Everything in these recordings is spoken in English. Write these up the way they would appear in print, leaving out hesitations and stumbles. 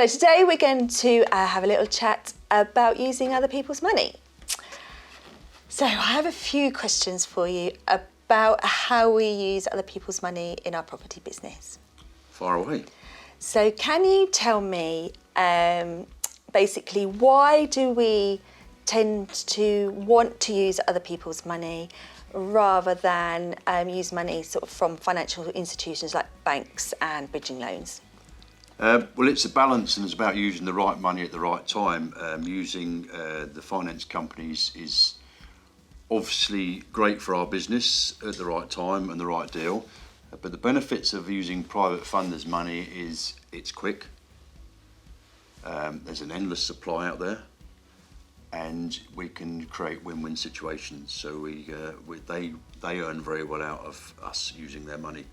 So today we're going to have a little chat about using other people's money. So I have a few questions for you about how we use other people's money in our property business. Far away. So can you tell me basically why do we tend to want to use other people's money rather than use money sort of from financial institutions like banks and bridging loans? Well, it's a balance, and it's about using the right money at the right time. Using the finance companies is obviously great for our business at the right time and the right deal. But the benefits of using private funders' money is it's quick. There's an endless supply out there, and we can create win-win situations. So they earn very well out of us using their money.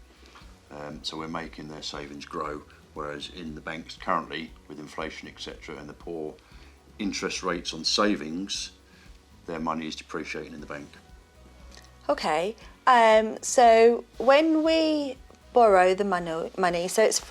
So we're making their savings grow. Whereas in the banks currently, with inflation, etc., and the poor interest rates on savings, their money is depreciating in the bank. Okay, so when we borrow the money, so is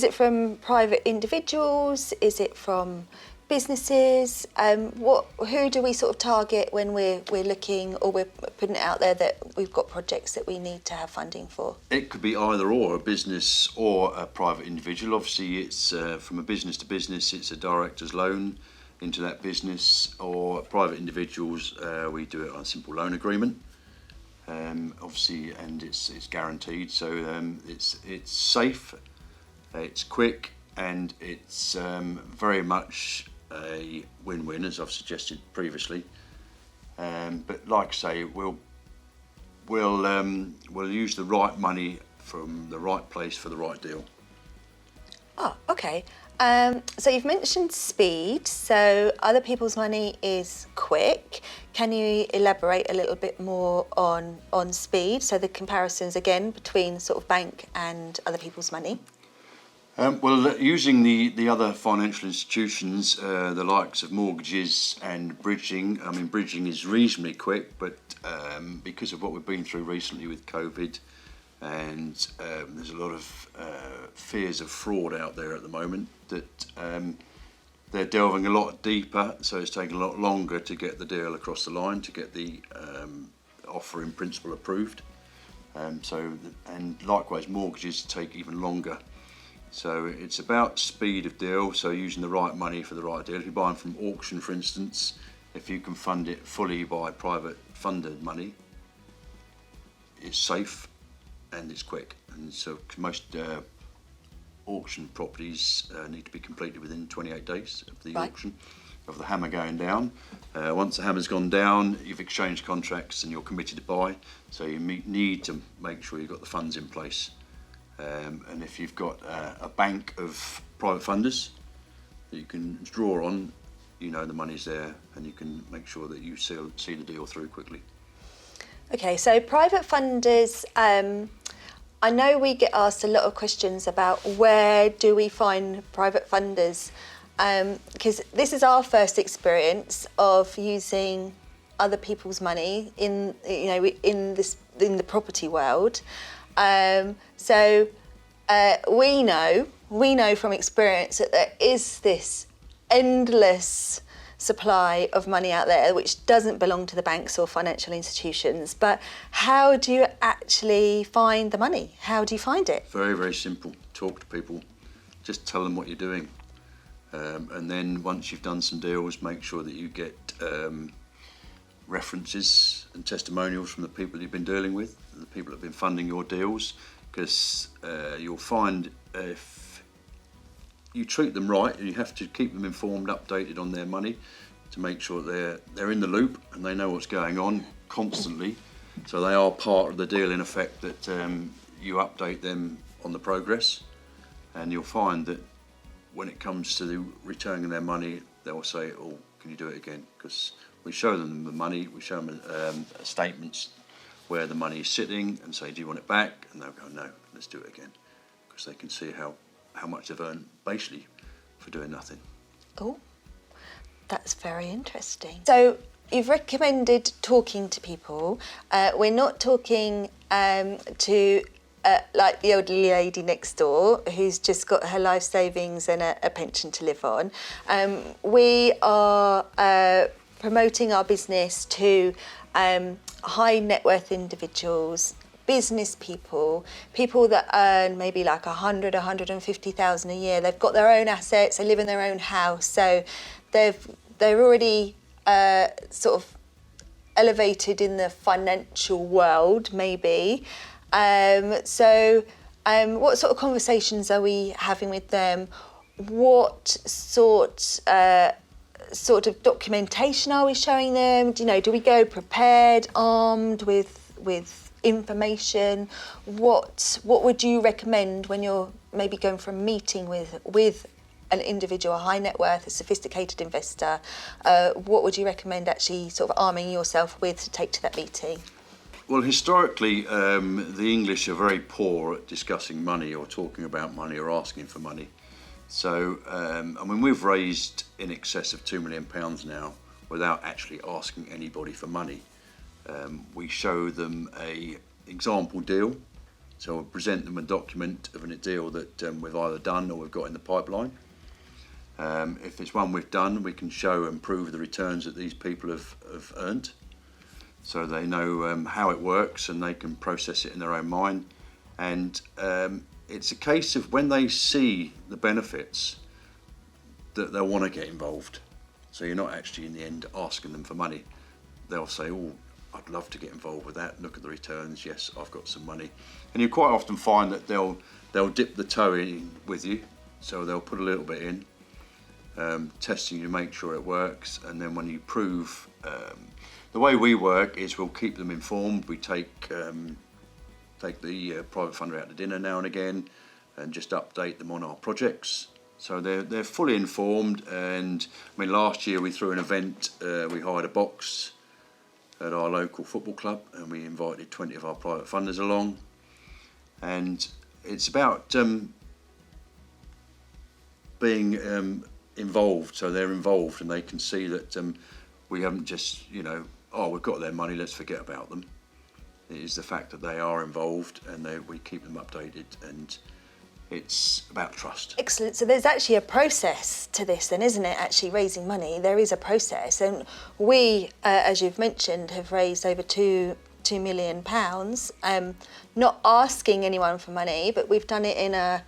it from private individuals? Is it from businesses? Who do we sort of target when we're looking, or we're putting it out there that we've got projects that we need to have funding for? It could be either or, a business or a private individual. Obviously, it's from a business to business, it's a director's loan into that business, or private individuals, we do it on a simple loan agreement. Obviously, and it's guaranteed, so it's safe, it's quick, and it's very much a win-win, as I've suggested previously. But like I say, we'll use the right money from the right place for the right deal. Oh, okay. So you've mentioned speed, so other people's money is quick. Can you elaborate a little bit more on speed? So the comparisons again between sort of bank and other people's money. Well, using the other financial institutions, the likes of mortgages and bridging, I mean, bridging is reasonably quick, but because of what we've been through recently with COVID, and there's a lot of fears of fraud out there at the moment, that they're delving a lot deeper, so it's taking a lot longer to get the deal across the line, to get the offer in principle approved. And likewise, mortgages take even longer. So it's about speed of deal, so using the right money for the right deal. If you're buying from auction, for instance, if you can fund it fully by private funded money, it's safe and it's quick. And so most auction properties need to be completed within 28 days of the auction, of the hammer going down. Once the hammer's gone down, you've exchanged contracts and you're committed to buy, so you need to make sure you've got the funds in place. And if you've got a bank of private funders that you can draw on, you know the money's there, and you can make sure that you see the deal through quickly. Okay, so private funders, I know we get asked a lot of questions about where do we find private funders, because this is our first experience of using other people's money in the property world. So we know from experience that there is this endless supply of money out there which doesn't belong to the banks or financial institutions. But how do you actually find the money? How do you find it? Very, very simple. Talk to people. Just tell them what you're doing. And then once you've done some deals, make sure that you get references and testimonials from the people you've been dealing with, the people that have been funding your deals, because you'll find if you treat them right, and you have to keep them informed, updated on their money, to make sure they're in the loop and they know what's going on constantly, so they are part of the deal in effect, that you update them on the progress, and you'll find that when it comes to the returning their money, they'll say, oh, can you do it again? Because we show them the money, we show them statements where the money is sitting, and say, do you want it back? And they'll go, no, let's do it again, because they can see how much they've earned basically for doing nothing. Oh, that's very interesting. So you've recommended talking to people. We're not talking to like the elderly lady next door who's just got her life savings and a pension to live on. We are promoting our business to high net worth individuals, business people, people that earn maybe like 100, 150,000 a year. They've got their own assets, they live in their own house, so they're already sort of elevated in the financial world, maybe. What sort of conversations are we having with them? What sort of documentation are we showing them? Do we go prepared, armed with information? What would you recommend when you're maybe going for a meeting with an individual, a high net worth, a sophisticated investor? What would you recommend actually sort of arming yourself with to take to that meeting? Well, historically, the English are very poor at discussing money or talking about money or asking for money. So, we've raised in excess of £2 million now without actually asking anybody for money. We show them a example deal. So we'll present them a document of a deal that we've either done or we've got in the pipeline. If it's one we've done, we can show and prove the returns that these people have earned. So they know how it works and they can process it in their own mind. And it's a case of when they see the benefits that they'll want to get involved. So you're not actually in the end asking them for money. They'll say, oh, I'd love to get involved with that. Look at the returns. Yes, I've got some money. And you quite often find that they'll dip the toe in with you. So they'll put a little bit in, testing you to make sure it works. And then when you prove, the way we work is we'll keep them informed. We take the private funder out to dinner now and again and just update them on our projects. So they're fully informed. And last year we threw an event, we hired a box at our local football club and we invited 20 of our private funders along. And it's about being involved, so they're involved and they can see that we haven't just, we've got their money, let's forget about them. It is the fact that they are involved and we keep them updated, and it's about trust. Excellent. So there's actually a process to this then, isn't it? Actually raising money, there is a process. And we, as you've mentioned, have raised over £2 million, not asking anyone for money, but we've done it in a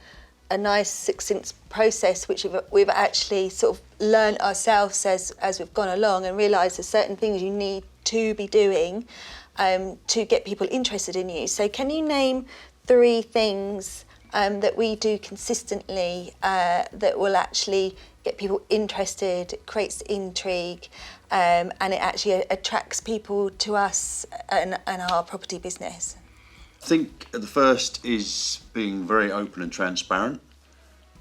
nice succinct process which we've actually sort of learned ourselves as we've gone along and realised there's certain things you need to be doing to get people interested in you. So can you name 3 things that we do consistently that will actually get people interested, creates intrigue, and it actually attracts people to us and our property business? I think the first is being very open and transparent.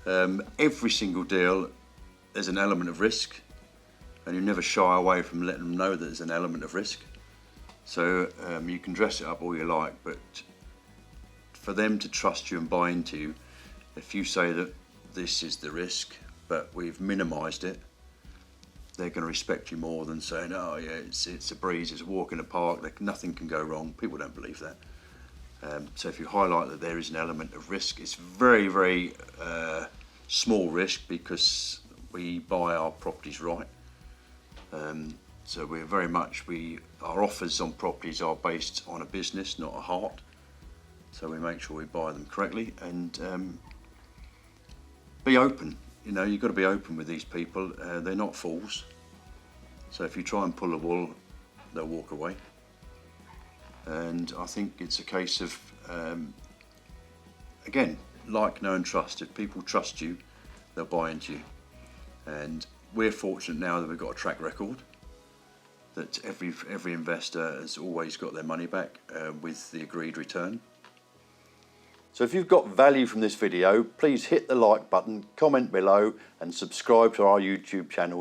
Every single deal, there's an element of risk, and you never shy away from letting them know that there's an element of risk. So you can dress it up all you like, but for them to trust you and buy into you, if you say that this is the risk, but we've minimised it, they're going to respect you more than saying, oh yeah, it's a breeze, it's a walk in the park, nothing can go wrong. People don't believe that. So if you highlight that there is an element of risk, it's very, very small risk because we buy our properties right. So we're very much, our offers on properties are based on a business, not a heart. So we make sure we buy them correctly and be open. You've got to be open with these people. They're not fools. So if you try and pull the wool, they'll walk away. And I think it's a case of, again, like, know and trust. If people trust you, they'll buy into you. And we're fortunate now that we've got a track record, that every investor has always got their money back with the agreed return. So if you've got value from this video, please hit the like button, comment below and subscribe to our YouTube channel